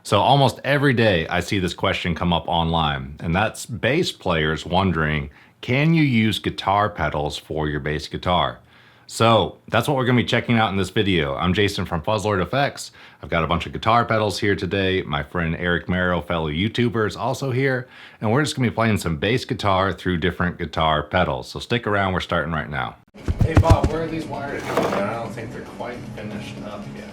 So almost every day I see this question come up online, and that's bass players wondering, can you use guitar pedals for your bass guitar? So that's what we're going to be checking out in this video. I'm Jason from Fuzzlord Effects. I've got a bunch of guitar pedals here today. My friend Eric Merrow, fellow YouTuber, is also here, and we're just going to be playing some bass guitar through different guitar pedals. So stick around, we're starting right now. Hey Bob, where are these wired coming in? I don't think they're quite finished up yet.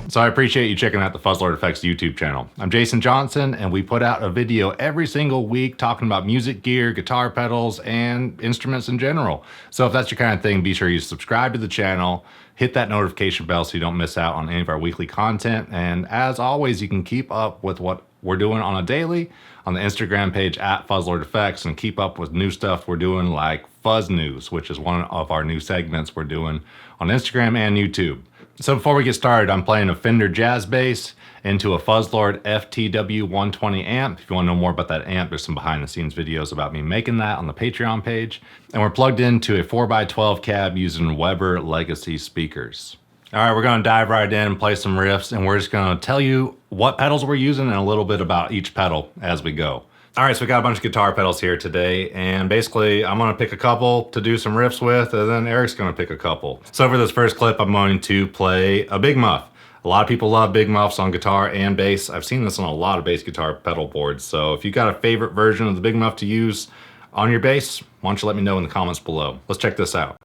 So I appreciate you checking out the Fuzzlord Effects YouTube channel. I'm Jason Johnson, and we put out a video every single week talking about music gear, guitar pedals, and instruments in general. So if that's your kind of thing, be sure you subscribe to the channel, hit that notification bell so you don't miss out on any of our weekly content. And as always, you can keep up with what we're doing on a daily on the Instagram page at Fuzzlord Effects, and keep up with new stuff we're doing like Fuzz News, which is one of our new segments we're doing on Instagram and YouTube. So before we get started, I'm playing a Fender Jazz Bass into a Fuzzlord FTW120 amp. If you want to know more about that amp, there's some behind the scenes videos about me making that on the Patreon page. And we're plugged into a 4x12 cab using Weber Legacy speakers. All right, we're gonna dive right in and play some riffs, and we're just gonna tell you what pedals we're using and a little bit about each pedal as we go. All right, so we got a bunch of guitar pedals here today, and basically I'm gonna pick a couple to do some riffs with, and then Eric's gonna pick a couple. So for this first clip, I'm going to play a Big Muff. A lot of people love Big Muffs on guitar and bass. I've seen this on a lot of bass guitar pedal boards. So if you got a favorite version of the Big Muff to use on your bass, why don't you let me know in the comments below. Let's check this out.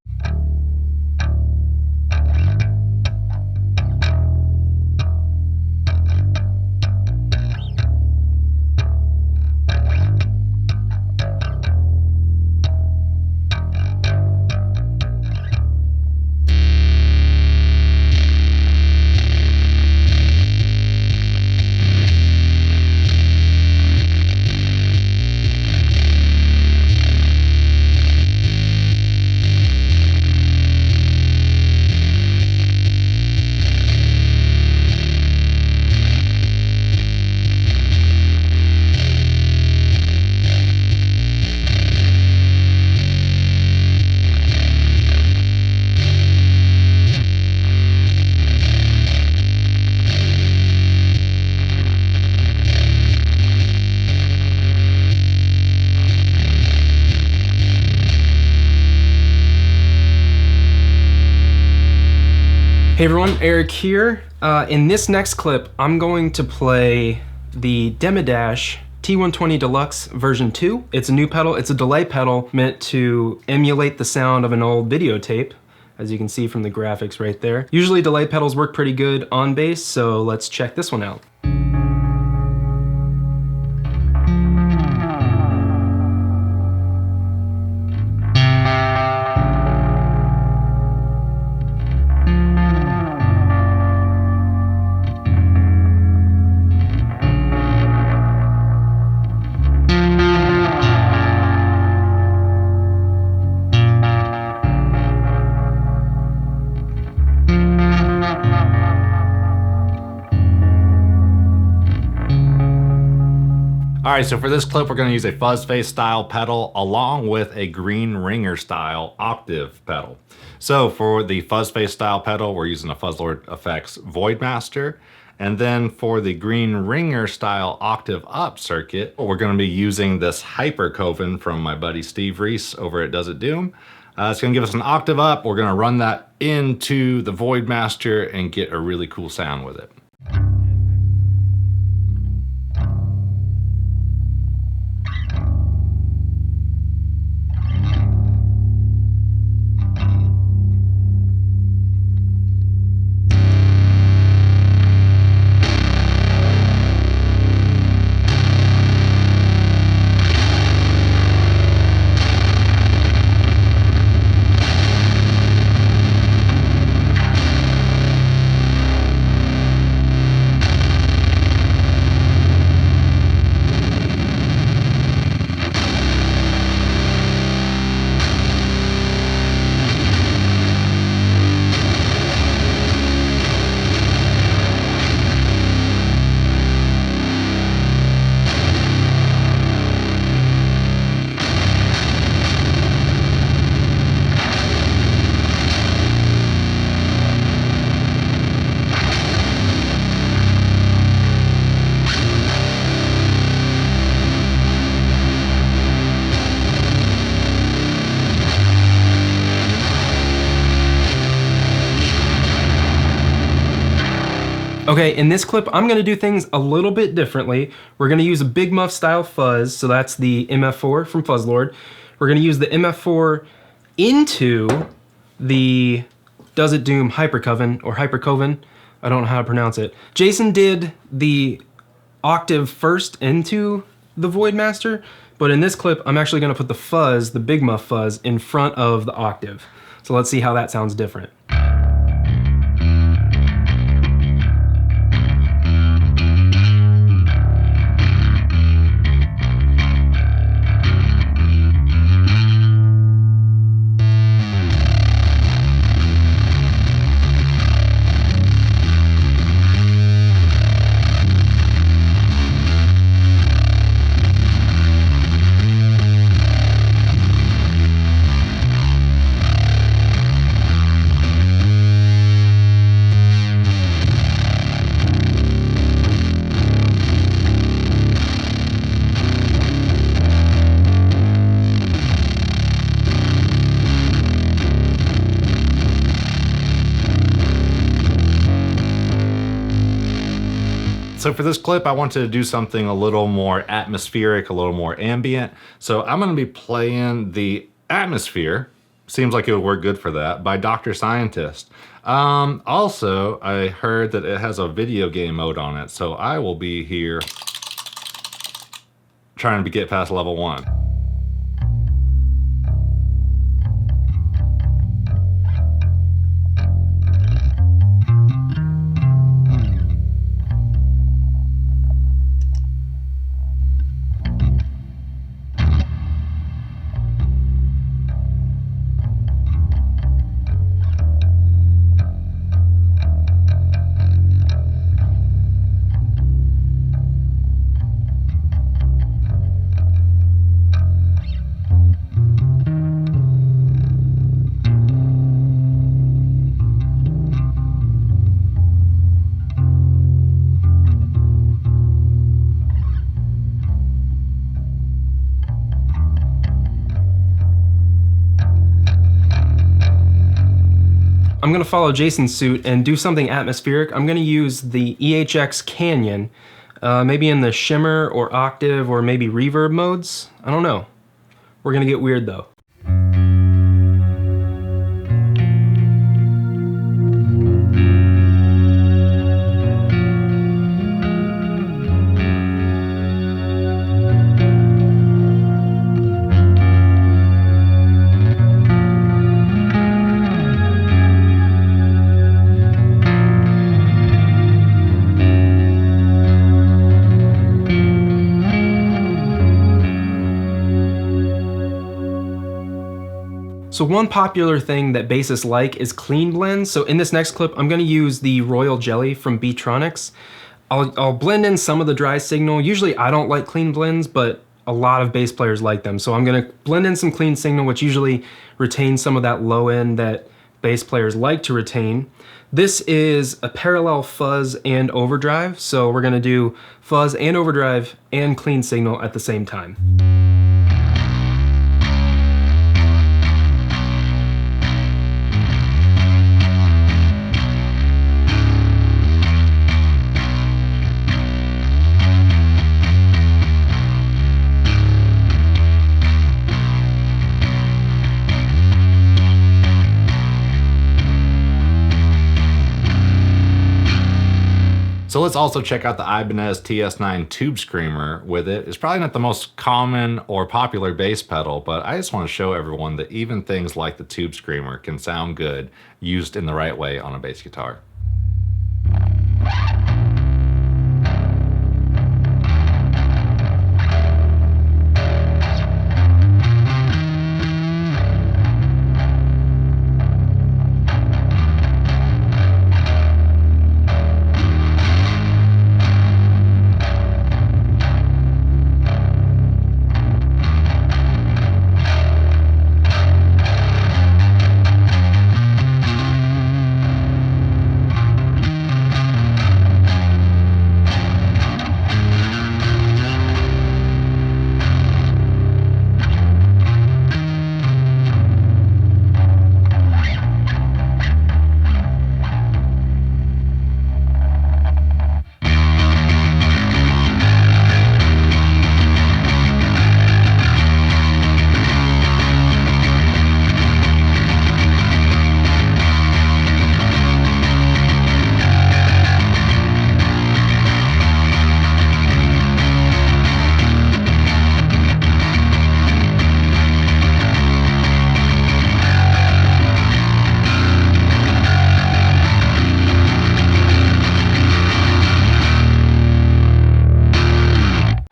Hey everyone, Eric here. In this next clip, I'm going to play the Demidash T120 Deluxe version 2. It's a new pedal, it's a delay pedal meant to emulate the sound of an old videotape, as you can see from the graphics right there. Usually delay pedals work pretty good on bass, so let's check this one out. All right, so for this clip, we're gonna use a fuzz face style pedal along with a green ringer style octave pedal. So for the fuzz face style pedal, we're using a Fuzzlord Effects Voidmaster. And then for the green ringer style octave up circuit, we're gonna be using this Hyper Coven from my buddy Steve Reese over at Does It Doom. It's gonna give us an octave up. We're gonna run that into the Voidmaster and get a really cool sound with it. Okay, in this clip, I'm gonna do things a little bit differently. We're gonna use a Big Muff style fuzz, so that's the MF4 from Fuzzlord. We're gonna use the MF4 into the Does It Doom Hypercoven, or Hypercoven, I don't know how to pronounce it. Jason did the octave first into the Voidmaster, but in this clip, I'm actually gonna put the fuzz, the Big Muff fuzz, in front of the octave. So let's see how that sounds different. So for this clip, I wanted to do something a little more atmospheric, a little more ambient. So I'm gonna be playing the Atmosphere, seems like it would work good for that, by Dr. Scientist. Also, I heard that it has a video game mode on it, so I will be here trying to get past level 1. I'm gonna follow Jason's suit and do something atmospheric. I'm gonna use the EHX Canyon, maybe in the shimmer or octave or maybe reverb modes. I don't know. We're gonna get weird though. So one popular thing that bassists like is clean blends. So in this next clip, I'm gonna use the Royal Jelly from Beatronics. I'll blend in some of the dry signal. Usually I don't like clean blends, but a lot of bass players like them. So I'm gonna blend in some clean signal, which usually retains some of that low end that bass players like to retain. This is a parallel fuzz and overdrive. So we're gonna do fuzz and overdrive and clean signal at the same time. So let's also check out the Ibanez TS9 Tube Screamer with it. It's probably not the most common or popular bass pedal, but I just want to show everyone that even things like the Tube Screamer can sound good used in the right way on a bass guitar.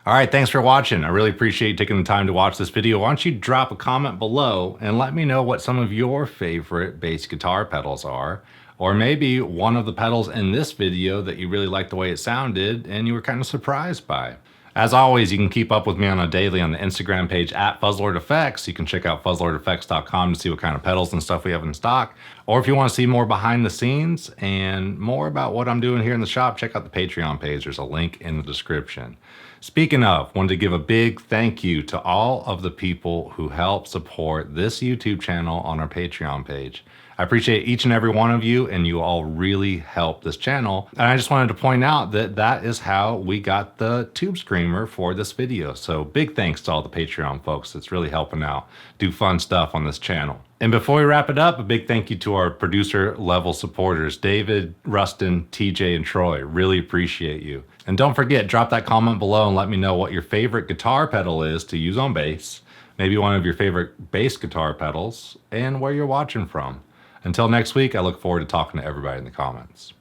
All right, thanks for watching. I really appreciate you taking the time to watch this video. Why don't you drop a comment below and let me know what some of your favorite bass guitar pedals are, or maybe one of the pedals in this video that you really liked the way it sounded and you were kind of surprised by. As always, you can keep up with me on a daily on the Instagram page at Fuzzlord Effects. You can check out fuzzlordeffects.com to see what kind of pedals and stuff we have in stock. Or if you want to see more behind the scenes and more about what I'm doing here in the shop, check out the Patreon page. There's a link in the description. Speaking of, wanted to give a big thank you to all of the people who help support this YouTube channel on our Patreon page. I appreciate each and every one of you, and you all really help this channel. And I just wanted to point out that that is how we got the tube screamer for this video. So big thanks to all the Patreon folks. It's really helping out do fun stuff on this channel. And before we wrap it up, a big thank you to our producer level supporters, David, Rustin, TJ, and Troy. Really appreciate you. And don't forget, drop that comment below and let me know what your favorite guitar pedal is to use on bass, maybe one of your favorite bass guitar pedals, and where you're watching from. Until next week, I look forward to talking to everybody in the comments.